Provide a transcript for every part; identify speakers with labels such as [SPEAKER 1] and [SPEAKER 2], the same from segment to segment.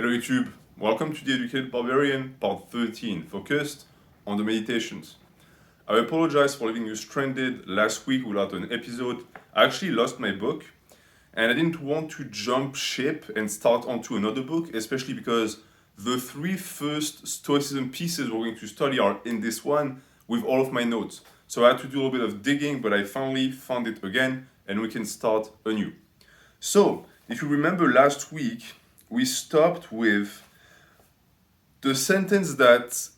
[SPEAKER 1] Hello YouTube, welcome to the Educated Barbarian, part 13, focused on the meditations. I apologize for leaving you stranded last week without an episode. I actually lost my book, and I didn't want to jump ship and start onto another book, especially because the three first Stoicism pieces we're going to study are in this one with all of my notes. So I had to do a little bit of digging, but I finally found it again, and we can start anew. So, if you remember last week, we stopped with the sentence that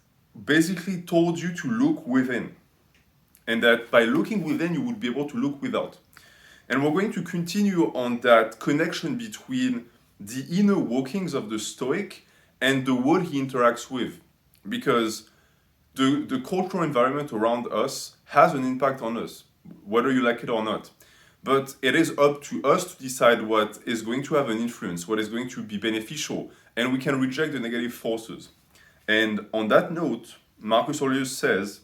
[SPEAKER 1] basically told you to look within, and that by looking within, you would be able to look without. And we're going to continue on that connection between the inner workings of the Stoic and the world he interacts with, because the cultural environment around us has an impact on us, whether you like it or not. But it is up to us to decide what is going to have an influence, what is going to be beneficial, and we can reject the negative forces. And on that note, Marcus Aurelius says,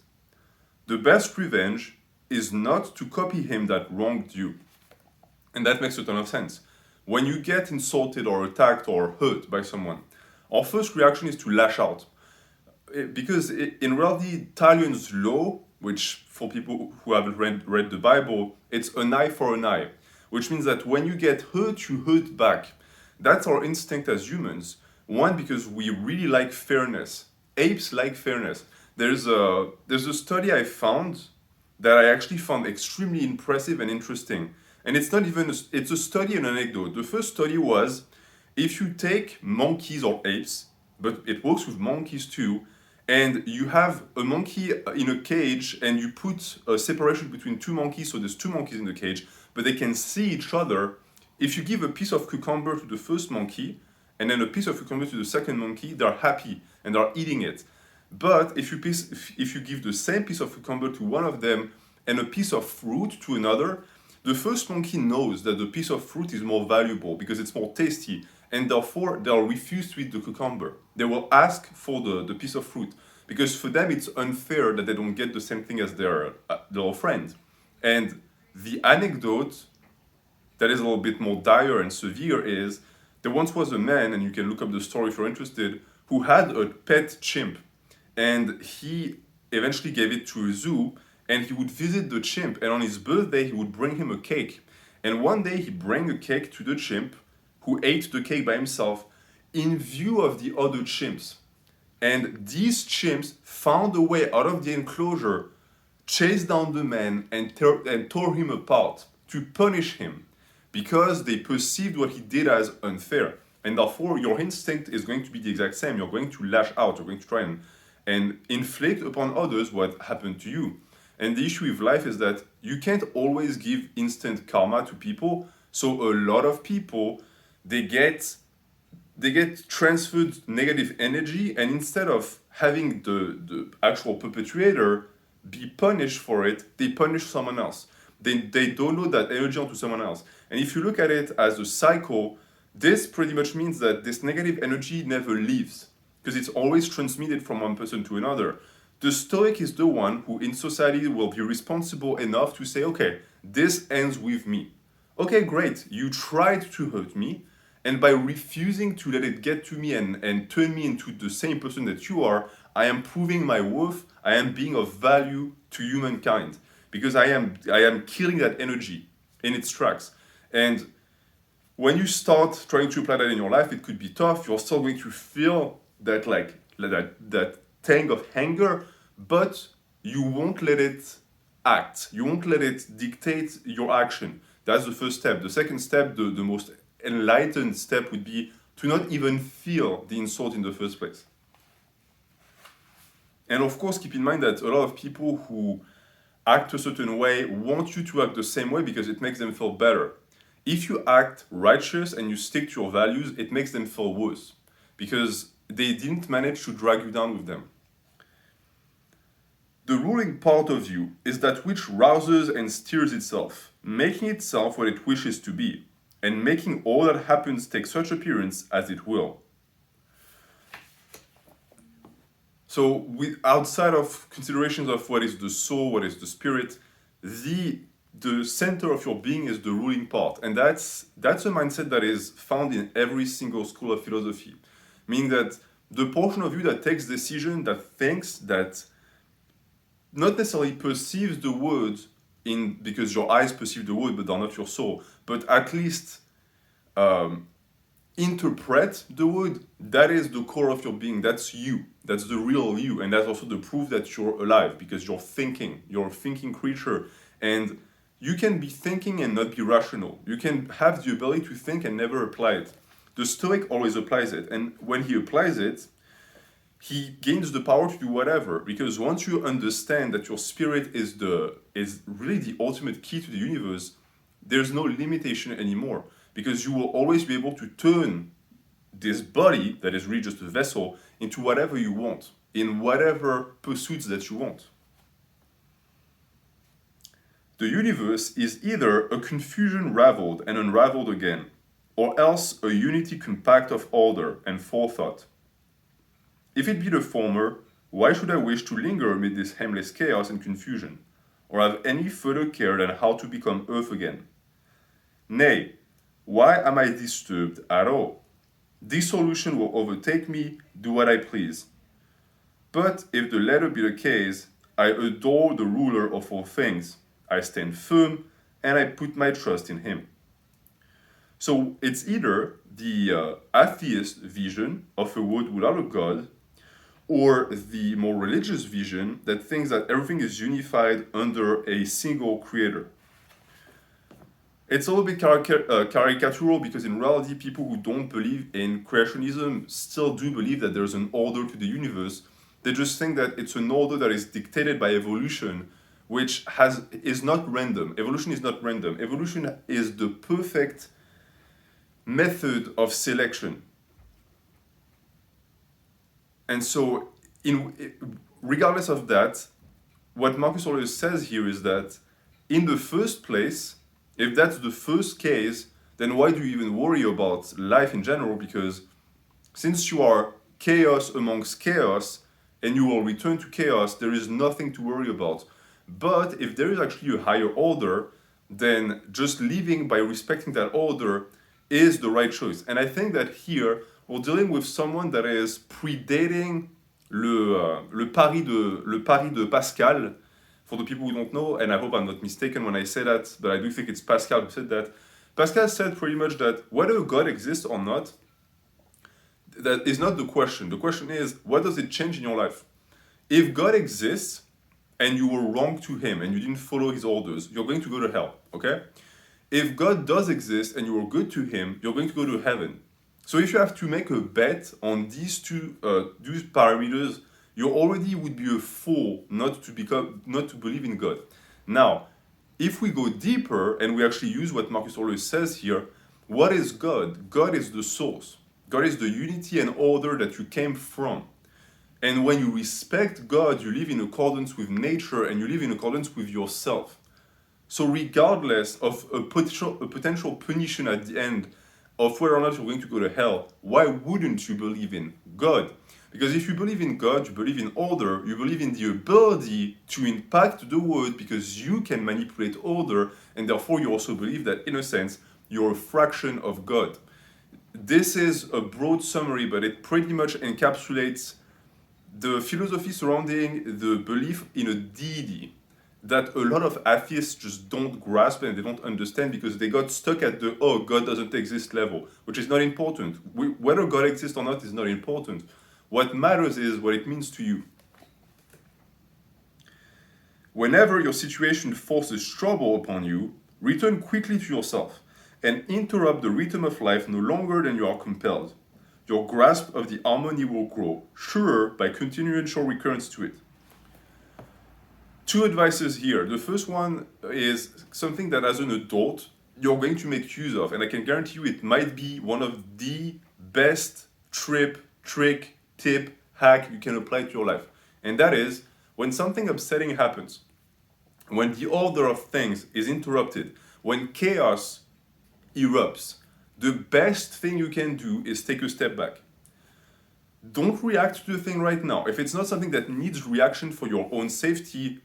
[SPEAKER 1] the best revenge is not to copy him that wronged you. And that makes a ton of sense. When you get insulted or attacked or hurt by someone, our first reaction is to lash out. Because in reality, Italian's law, which for people who haven't read the Bible, it's an eye for an eye, which means that when you get hurt, you hurt back. That's our instinct as humans. One, because we really like fairness. Apes like fairness. There's a study I found that I actually found extremely impressive and interesting. And it's not even, it's a study and an anecdote. The first study was, if you take monkeys or apes, but it works with monkeys too, and you have a monkey in a cage and you put a separation between two monkeys, so there's two monkeys in the cage, but they can see each other. If you give a piece of cucumber to the first monkey and then a piece of cucumber to the second monkey, they're happy and they're eating it. But if you give the same piece of cucumber to one of them and a piece of fruit to another, the first monkey knows that the piece of fruit is more valuable because it's more tasty, and therefore they'll refuse to eat the cucumber. They will ask for the piece of fruit because for them it's unfair that they don't get the same thing as their friend. And the anecdote that is a little bit more dire and severe is there once was a man, and you can look up the story if you're interested, who had a pet chimp, and he eventually gave it to a zoo, and he would visit the chimp, and on his birthday he would bring him a cake. And one day he brought a cake to the chimp, who ate the cake by himself in view of the other chimps. And these chimps found a way out of the enclosure, chased down the man, and tore him apart to punish him because they perceived what he did as unfair. And therefore, your instinct is going to be the exact same. You're going to lash out, you're going to try and inflict upon others what happened to you. And the issue with life is that you can't always give instant karma to people. So a lot of people, they get transferred negative energy, and instead of having the actual perpetrator be punished for it, they punish someone else. They download that energy onto someone else. And if you look at it as a cycle, this pretty much means that this negative energy never leaves because it's always transmitted from one person to another. The Stoic is the one who in society will be responsible enough to say, okay, this ends with me. Okay, great, you tried to hurt me, and by refusing to let it get to me and turn me into the same person that you are, I am proving my worth, I am being of value to humankind, because I am killing that energy in its tracks. And when you start trying to apply that in your life, it could be tough. You're still going to feel that that tang of anger, but you won't let it act. You won't let it dictate your action. That's the first step. The second step, the most enlightened step, would be to not even feel the insult in the first place. And of course, keep in mind that a lot of people who act a certain way want you to act the same way because it makes them feel better. If you act righteous and you stick to your values, it makes them feel worse because they didn't manage to drag you down with them. The ruling part of you is that which rouses and steers itself, making itself what it wishes to be, and making all that happens take such appearance as it will. So, outside of considerations of what is the soul, what is the spirit, the center of your being is the ruling part, and that's a mindset that is found in every single school of philosophy. meaning that the portion of you that takes decision, that thinks, that not necessarily perceives the world because your eyes perceive the world, but they're not your soul, but at least interpret the word, that is the core of your being. That's you. That's the real you. And that's also the proof that you're alive, because you're thinking. You're a thinking creature. And you can be thinking and not be rational. You can have the ability to think and never apply it. The Stoic always applies it. And when he applies it, he gains the power to do whatever. Because once you understand that your spirit is really the ultimate key to the universe, there's no limitation anymore. Because you will always be able to turn this body, that is really just a vessel, into whatever you want, in whatever pursuits that you want. The universe is either a confusion raveled and unraveled again, or else a unity compact of order and forethought. If it be the former, why should I wish to linger amid this harmless chaos and confusion, or have any further care than how to become earth again? Nay, why am I disturbed at all? Dissolution will overtake me, do what I please. But if the latter be the case, I adore the ruler of all things. I stand firm, and I put my trust in him. So it's either the atheist vision of a world without a God, or the more religious vision that thinks that everything is unified under a single creator. It's a little bit caricatural, because in reality, people who don't believe in creationism still do believe that there's an order to the universe. They just think that it's an order that is dictated by evolution, which is not random. Evolution is not random. Evolution is the perfect method of selection. And so, regardless of that, what Marcus Aurelius says here is that in the first place, if that's the first case, then why do you even worry about life in general? Because since you are chaos amongst chaos, and you will return to chaos, there is nothing to worry about. But if there is actually a higher order, then just living by respecting that order is the right choice. And I think that here, we're dealing with someone that is predating le pari de Pascal. For the people who don't know, and I hope I'm not mistaken when I say that, but I do think it's Pascal who said that. Pascal said pretty much that whether God exists or not, that is not the question. The question is, what does it change in your life? If God exists and you were wrong to him and you didn't follow his orders, you're going to go to hell, okay? If God does exist and you were good to him, you're going to go to heaven. So if you have to make a bet on these parameters, you already would be a fool not to believe in God. Now, if we go deeper and we actually use what Marcus Aurelius says here, what is God? God is the source. God is the unity and order that you came from. And when you respect God, you live in accordance with nature and you live in accordance with yourself. So regardless of a potential punition at the end of whether or not you're going to go to hell, why wouldn't you believe in God? Because if you believe in God, you believe in order, you believe in the ability to impact the world because you can manipulate order, and therefore you also believe that, in a sense, you're a fraction of God. This is a broad summary, but it pretty much encapsulates the philosophy surrounding the belief in a deity that a lot of atheists just don't grasp and they don't understand because they got stuck at the, oh, God doesn't exist level, which is not important. Whether God exists or not is not important. What matters is what it means to you. Whenever your situation forces trouble upon you, return quickly to yourself and interrupt the rhythm of life no longer than you are compelled. Your grasp of the harmony will grow, surer by continual recurrence to it. Two advices here. The first one is something that as an adult, you're going to make use of, and I can guarantee you it might be one of the best trick, tip, hack you can apply to your life. And that is, when something upsetting happens, when the order of things is interrupted, when chaos erupts, the best thing you can do is take a step back. Don't react to the thing right now. If it's not something that needs reaction for your own safety,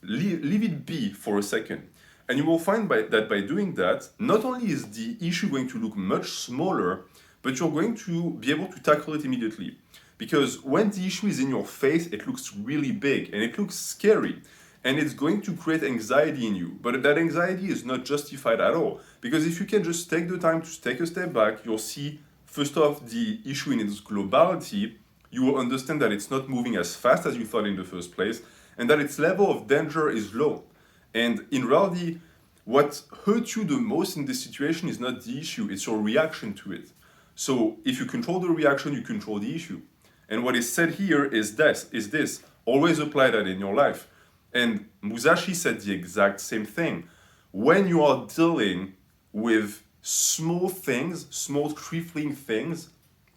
[SPEAKER 1] leave it be for a second. And you will find that by doing that, not only is the issue going to look much smaller, but you're going to be able to tackle it immediately. Because when the issue is in your face, it looks really big and it looks scary. And it's going to create anxiety in you. But that anxiety is not justified at all. Because if you can just take the time to take a step back, you'll see, first off, the issue in its globality. You will understand that it's not moving as fast as you thought in the first place, and that its level of danger is low. And in reality, what hurts you the most in this situation is not the issue, it's your reaction to it. So if you control the reaction, you control the issue. And what is said here is this, always apply that in your life. And Musashi said the exact same thing. When you are dealing with small things, small trifling things,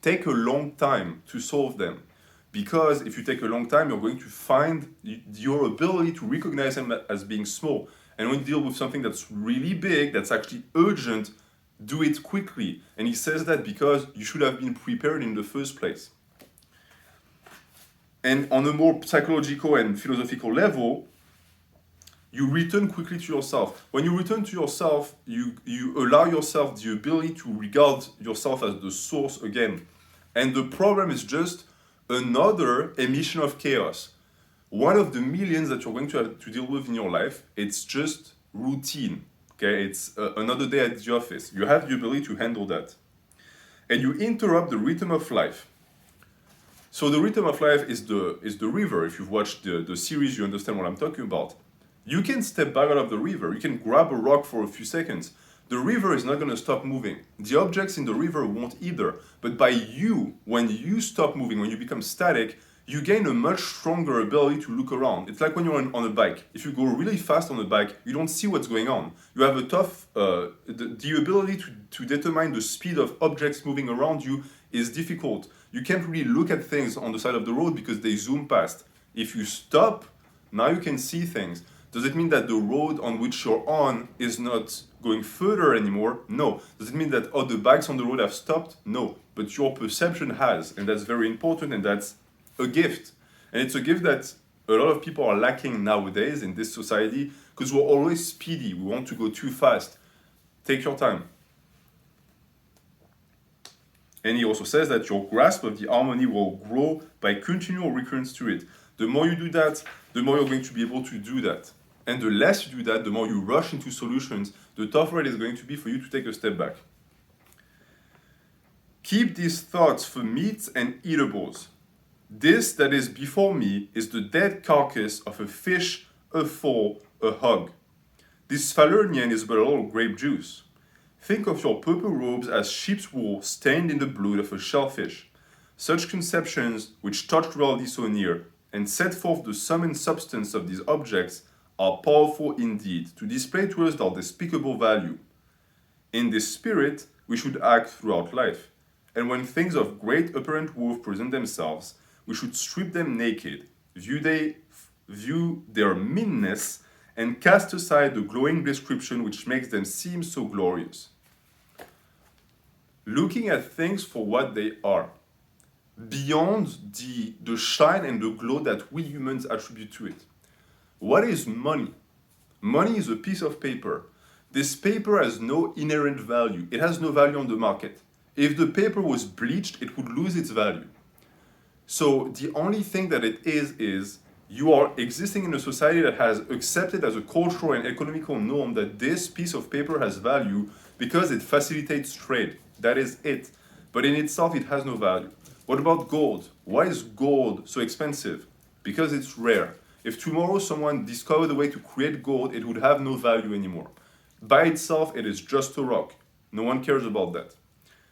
[SPEAKER 1] take a long time to solve them. Because if you take a long time, you're going to find your ability to recognize them as being small. And when you deal with something that's really big, that's actually urgent, do it quickly. And he says that because you should have been prepared in the first place. And on a more psychological and philosophical level, you return quickly to yourself. When you return to yourself, you allow yourself the ability to regard yourself as the source again. And the problem is just another emission of chaos. One of the millions that you're going to have to deal with in your life, it's just routine. Okay, it's another day at the office. You have the ability to handle that. And you interrupt the rhythm of life. So the rhythm of life is the river. If you've watched the series, you understand what I'm talking about. You can step back out of the river. You can grab a rock for a few seconds. The river is not going to stop moving. The objects in the river won't either. But by you, when you stop moving, when you become static, you gain a much stronger ability to look around. It's like when you're on a bike. If you go really fast on a bike, you don't see what's going on. You have the ability to determine the speed of objects moving around you is difficult. You can't really look at things on the side of the road because they zoom past. If you stop, now you can see things. Does it mean that the road on which you're on is not going further anymore? No. Does it mean that other bikes on the road have stopped? No. But your perception has, and that's very important, and that's a gift. And it's a gift that a lot of people are lacking nowadays in this society because we're always speedy. We want to go too fast. Take your time. And he also says that your grasp of the harmony will grow by continual recurrence to it. The more you do that, the more you're going to be able to do that. And the less you do that, the more you rush into solutions, the tougher it is going to be for you to take a step back. Keep these thoughts for meats and eatables. This that is before me is the dead carcass of a fish, a fowl, a hog. This Falernian is but a little grape juice. Think of your purple robes as sheep's wool stained in the blood of a shellfish. Such conceptions, which touch reality so near, and set forth the sum and substance of these objects, are powerful indeed to display to us their despicable value. In this spirit, we should act throughout life, and when things of great apparent worth present themselves, we should strip them naked, view their meanness, and cast aside the glowing description which makes them seem so glorious. Looking at things for what they are, beyond the shine and the glow that we humans attribute to it. What is money? Money is a piece of paper. This paper has no inherent value. It has no value on the market. If the paper was bleached, it would lose its value. So the only thing that it is you are existing in a society that has accepted as a cultural and economical norm that this piece of paper has value because it facilitates trade. That is it. But in itself, it has no value. What about gold? Why is gold so expensive? Because it's rare. If tomorrow someone discovered a way to create gold, it would have no value anymore. By itself, it is just a rock. No one cares about that.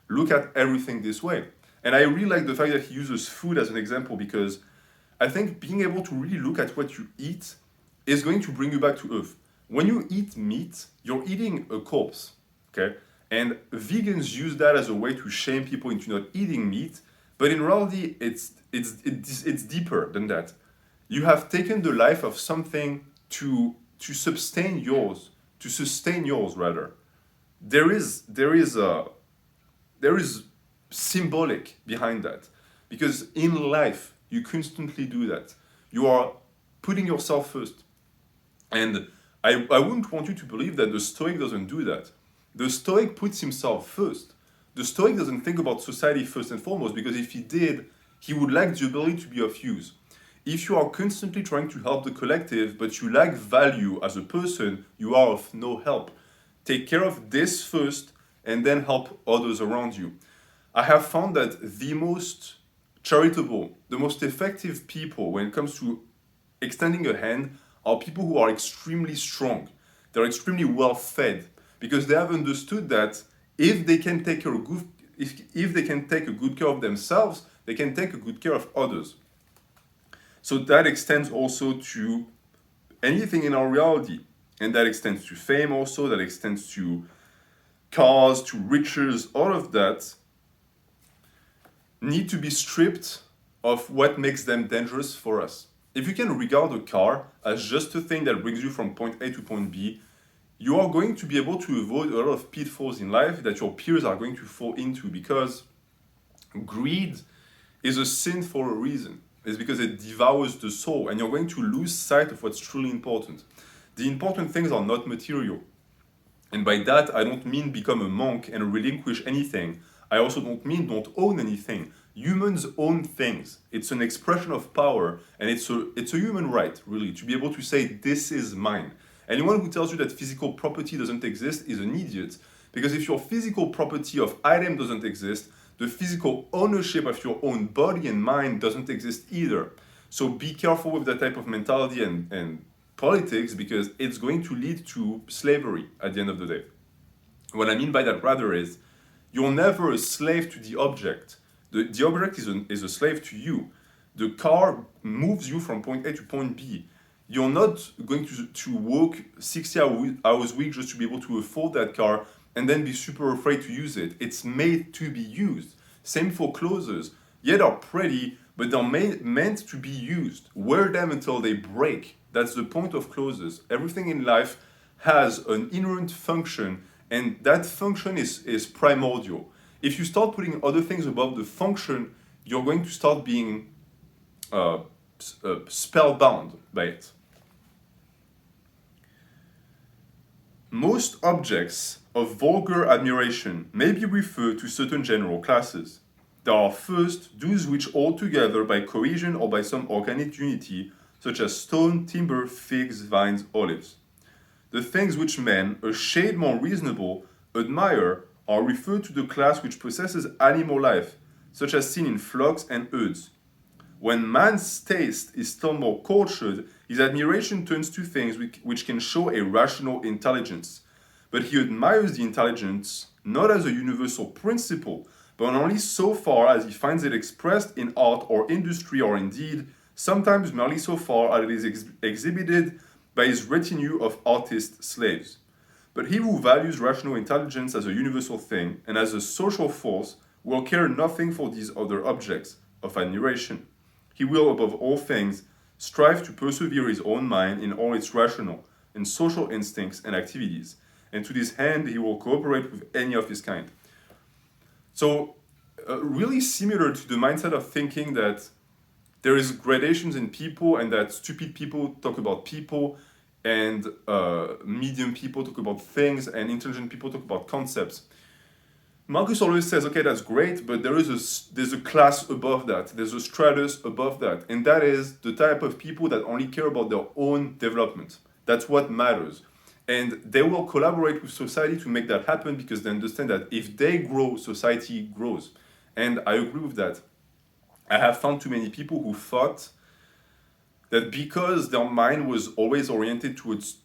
[SPEAKER 1] Look at everything this way. And I really like the fact that he uses food as an example because I think being able to really look at what you eat is going to bring you back to earth. When you eat meat, you're eating a corpse, okay? And vegans use that as a way to shame people into not eating meat, but in reality, it's deeper than that. You have taken the life of something to sustain yours rather. There is symbolic behind that, because in life you constantly do that. You are putting yourself first, and I wouldn't want you to believe that the Stoic doesn't do that. The Stoic puts himself first. The Stoic doesn't think about society first and foremost, because if he did, he would lack the ability to be of use. If you are constantly trying to help the collective, but you lack value as a person, you are of no help. Take care of this first, and then help others around you. I have found that the most charitable, the most effective people when it comes to extending a hand are people who are extremely strong. They're extremely well fed, because they have understood that if they can take if they can take a good care of themselves, they can take a good care of others. So that extends also to anything in our reality. And that extends to fame also, that extends to cars, to riches, all of that need to be stripped of what makes them dangerous for us. If you can regard a car as just a thing that brings you from point A to point B, you are going to be able to avoid a lot of pitfalls in life that your peers are going to fall into, because greed is a sin for a reason. It's because it devours the soul, and you're going to lose sight of what's truly important. The important things are not material. And by that, I don't mean become a monk and relinquish anything. I also don't mean don't own anything. Humans own things. It's an expression of power, and it's a human right, really, to be able to say, this is mine. Anyone who tells you that physical property doesn't exist is an idiot, because if your physical property of item doesn't exist, the physical ownership of your own body and mind doesn't exist either. So be careful with that type of mentality and politics, because it's going to lead to slavery at the end of the day. What I mean by that rather is, you're never a slave to the object. The object is a slave to you. The car moves you from point A to point B. You're not going to work 60 hours a week just to be able to afford that car and then be super afraid to use it. It's made to be used. Same for clothes. Yeah, they're pretty, but they're meant to be used. Wear them until they break. That's the point of clothes. Everything in life has an inherent function, and that function is primordial. If you start putting other things above the function, you're going to start being spellbound by it. Most objects of vulgar admiration may be referred to certain general classes. There are first those which hold together by cohesion or by some organic unity, such as stone, timber, figs, vines, olives. The things which men, a shade more reasonable, admire are referred to the class which possesses animal life, such as seen in flocks and herds. When man's taste is still more cultured, his admiration turns to things which can show a rational intelligence. But he admires the intelligence not as a universal principle, but only so far as he finds it expressed in art or industry, or indeed, sometimes merely so far as it is exhibited by his retinue of artist slaves. But he who values rational intelligence as a universal thing and as a social force will care nothing for these other objects of admiration. He will, above all things, strive to persevere his own mind in all its rational and social instincts and activities, and to this end he will cooperate with any of his kind. So, really similar to the mindset of thinking that there is gradations in people, and that stupid people talk about people, and medium people talk about things, and intelligent people talk about concepts. Marcus always says, okay, that's great, but there's a class above that. There's a stratus above that. And that is the type of people that only care about their own development. That's what matters. And they will collaborate with society to make that happen, because they understand that if they grow, society grows. And I agree with that. I have found too many people who thought that because their mind was always oriented towards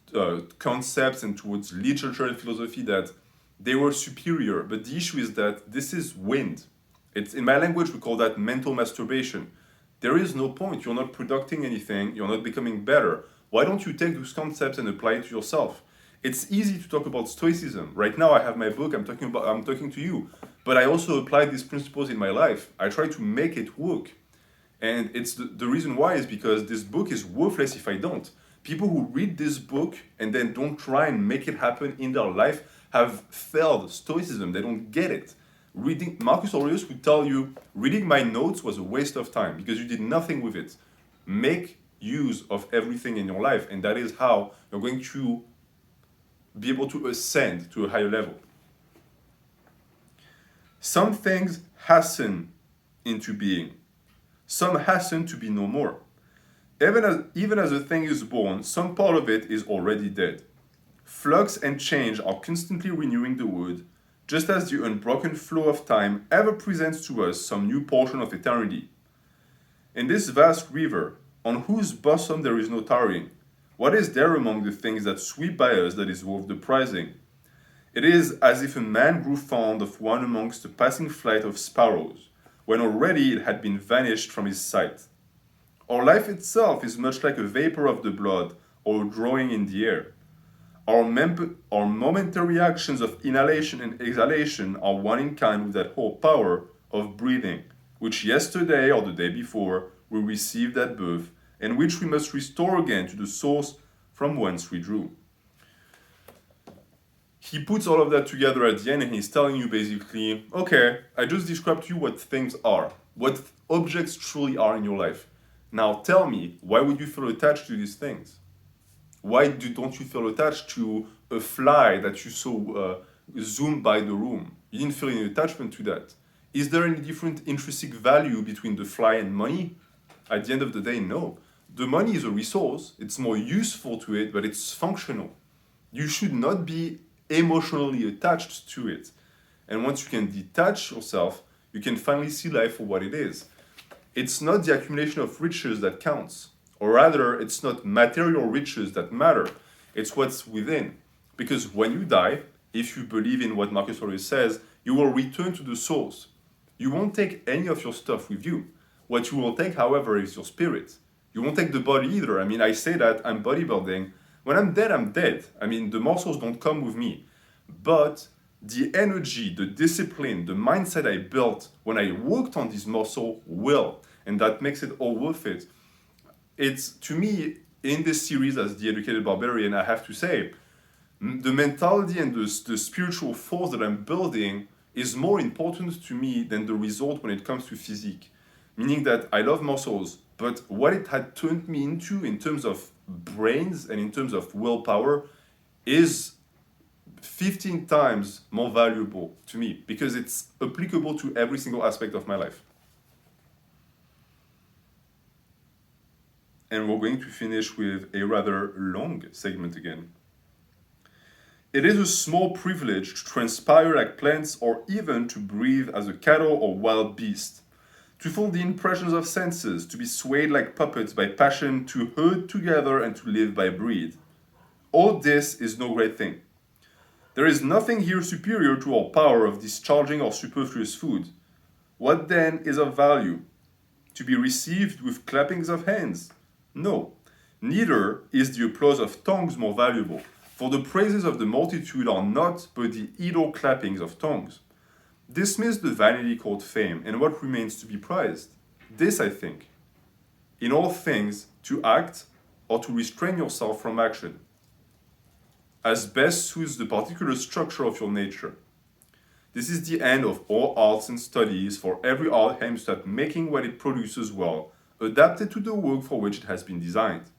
[SPEAKER 1] concepts and towards literature and philosophy, that they were superior. But the issue is that this is wind. It's, in my language, we call that mental masturbation. There is no point. You're not producing anything. You're not becoming better. Why don't you take those concepts and apply it to yourself? It's easy to talk about Stoicism. Right now, I have my book. I'm talking to you. But I also apply these principles in my life. I try to make it work. And it's the reason why is because this book is worthless if I don't. People who read this book and then don't try and make it happen in their life have failed Stoicism. They don't get it. Reading Marcus Aurelius would tell you, reading my notes was a waste of time because you did nothing with it. Make use of everything in your life, and that is how you're going to be able to ascend to a higher level. Some things hasten into being. Some hasten to be no more. Even as a thing is born, some part of it is already dead. Flux and change are constantly renewing the wood, just as the unbroken flow of time ever presents to us some new portion of eternity. In this vast river, on whose bosom there is no tarrying, what is there among the things that sweep by us that is worth the prizing? It is as if a man grew fond of one amongst the passing flight of sparrows, when already it had been vanished from his sight. Our life itself is much like a vapor of the blood or a drawing in the air. Our momentary actions of inhalation and exhalation are one in kind with that whole power of breathing, which yesterday or the day before we received at birth, and which we must restore again to the source from whence we drew. He puts all of that together at the end and he's telling you basically, okay, I just described to you what things are, what objects truly are in your life. Now tell me, why would you feel attached to these things? Why don't you feel attached to a fly that you saw zoom by the room? You didn't feel any attachment to that. Is there any different intrinsic value between the fly and money? At the end of the day, no. The money is a resource, it's more useful to it, but it's functional. You should not be emotionally attached to it. And once you can detach yourself, you can finally see life for what it is. It's not the accumulation of riches that counts, or rather, it's not material riches that matter. It's what's within. Because when you die, if you believe in what Marcus Aurelius says, you will return to the source. You won't take any of your stuff with you. What you will take, however, is your spirit. You won't take the body either. I mean, I say that I'm bodybuilding. When I'm dead, I'm dead. I mean, the muscles don't come with me. But the energy, the discipline, the mindset I built when I worked on this muscle will. And that makes it all worth it. It's, to me, in this series as the Educated Barbarian, I have to say, the mentality and the spiritual force that I'm building is more important to me than the result when it comes to physique. Meaning that I love muscles, but what it had turned me into in terms of brains and in terms of willpower is 15 times more valuable to me because it's applicable to every single aspect of my life. And we're going to finish with a rather long segment again. It is a small privilege to transpire like plants or even to breathe as a cattle or wild beast, to feel the impressions of senses, to be swayed like puppets by passion, to herd together and to live by breed. All this is no great thing. There is nothing here superior to our power of discharging our superfluous food. What then is of value? To be received with clappings of hands? No, neither is the applause of tongues more valuable, for the praises of the multitude are not but the idle clappings of tongues. Dismiss the vanity called fame, and what remains to be prized? This, I think, in all things, to act or to restrain yourself from action, as best suits the particular structure of your nature. This is the end of all arts and studies, for every art aims at making what it produces well, adapted to the work for which it has been designed.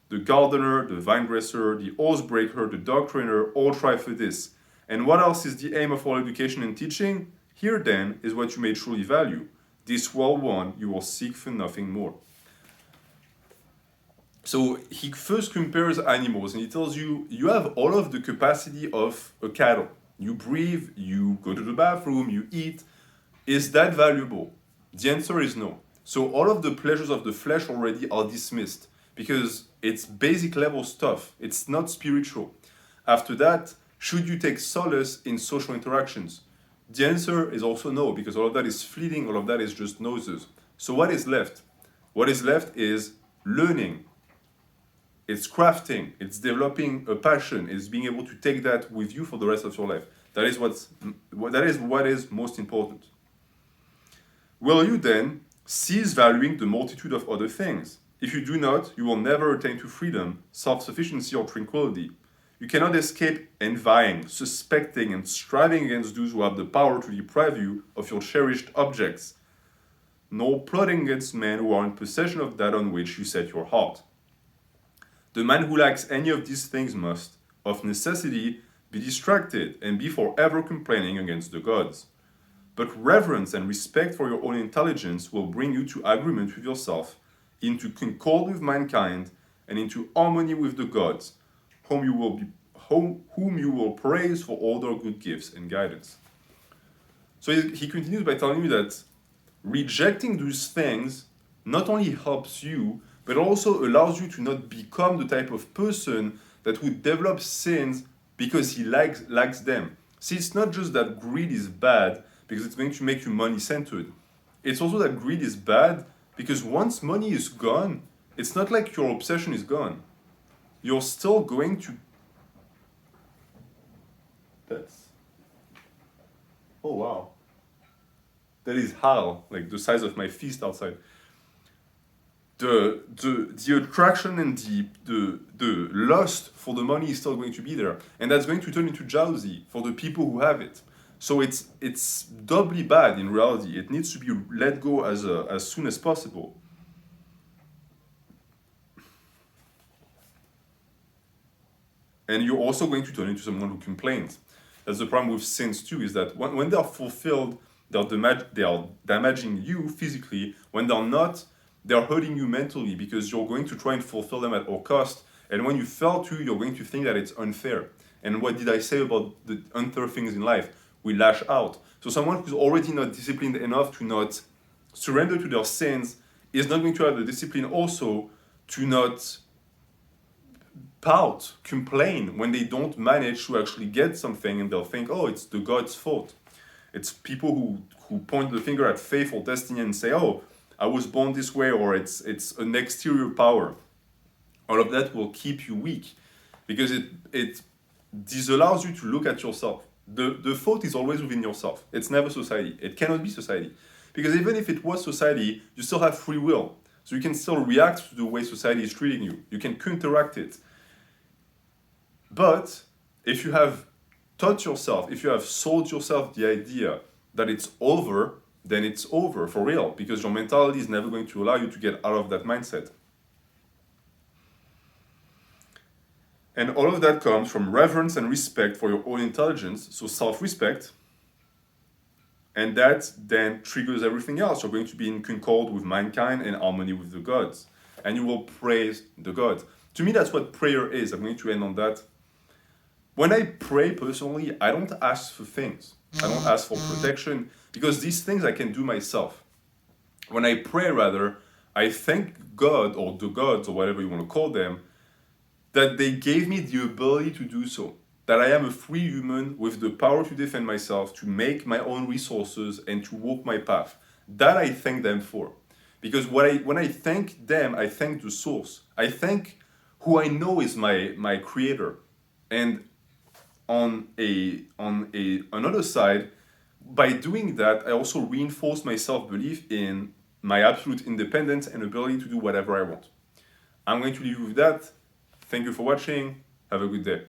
[SPEAKER 1] The gardener, the vinedresser, the horsebreaker, the dog trainer all try for this. And what else is the aim of all education and teaching? Here then is what you may truly value. This well won, you will seek for nothing more. So he first compares animals and he tells you, you have all of the capacity of a cattle. You breathe, you go to the bathroom, you eat. Is that valuable? The answer is no. So all of the pleasures of the flesh already are dismissed because it's basic level stuff. It's not spiritual. After that, should you take solace in social interactions? The answer is also no, because all of that is fleeting, all of that is just noises. So what is left? What is left is learning. It's crafting, it's developing a passion, it's being able to take that with you for the rest of your life. That is what is most important. Will you then cease valuing the multitude of other things? If you do not, you will never attain to freedom, self-sufficiency, or tranquility. You cannot escape envying, suspecting, and striving against those who have the power to deprive you of your cherished objects, nor plotting against men who are in possession of that on which you set your heart. The man who lacks any of these things must, of necessity, be distracted and be forever complaining against the gods. But reverence and respect for your own intelligence will bring you to agreement with yourself, into concord with mankind, and into harmony with the gods, whom you will praise for all their good gifts and guidance. So he continues by telling you that rejecting those things not only helps you, but also allows you to not become the type of person that would develop sins because he lacks them. See, it's not just that greed is bad because it's going to make you money-centered. It's also that greed is bad because once money is gone, it's not like your obsession is gone. You're still going to... Oh, wow. That is hell, like the size of my fist outside. The attraction and the lust for the money is still going to be there, and that's going to turn into jealousy for the people who have it. So it's doubly bad in reality. It needs to be let go as soon as possible. And you're also going to turn into someone who complains. That's the problem with sins too, is that when they're fulfilled, they are damaging you physically. When they're not, they're hurting you mentally because you're going to try and fulfill them at all cost. And when you fail to, you're going to think that it's unfair. And what did I say about the unfair things in life? We lash out. So someone who's already not disciplined enough to not surrender to their sins is not going to have the discipline also to not pout, complain when they don't manage to actually get something, and they'll think, oh, it's the God's fault. It's people who point the finger at faith or destiny and say, oh, I was born this way, or it's an exterior power. All of that will keep you weak because it disallows you to look at yourself. The fault is always within yourself. It's never society. It cannot be society. Because even if it was society, you still have free will. So you can still react to the way society is treating you. You can counteract it. But if you have taught yourself, if you have sold yourself the idea that it's over, then it's over for real, because your mentality is never going to allow you to get out of that mindset. And all of that comes from reverence and respect for your own intelligence, so self-respect, and that then triggers everything else. You're going to be in concord with mankind and harmony with the gods, and you will praise the gods. To me, that's what prayer is. I'm going to end on that. When I pray personally, I don't ask for things. I don't ask for protection because these things I can do myself. When I pray, rather, I thank God or the gods or whatever you want to call them that they gave me the ability to do so. That I am a free human with the power to defend myself, to make my own resources and to walk my path. That I thank them for. Because when I thank them, I thank the source. I thank who I know is my creator. And on another side, by doing that, I also reinforce my self-belief in my absolute independence and ability to do whatever I want. I'm going to leave you with that. Thank you for watching. Have a good day.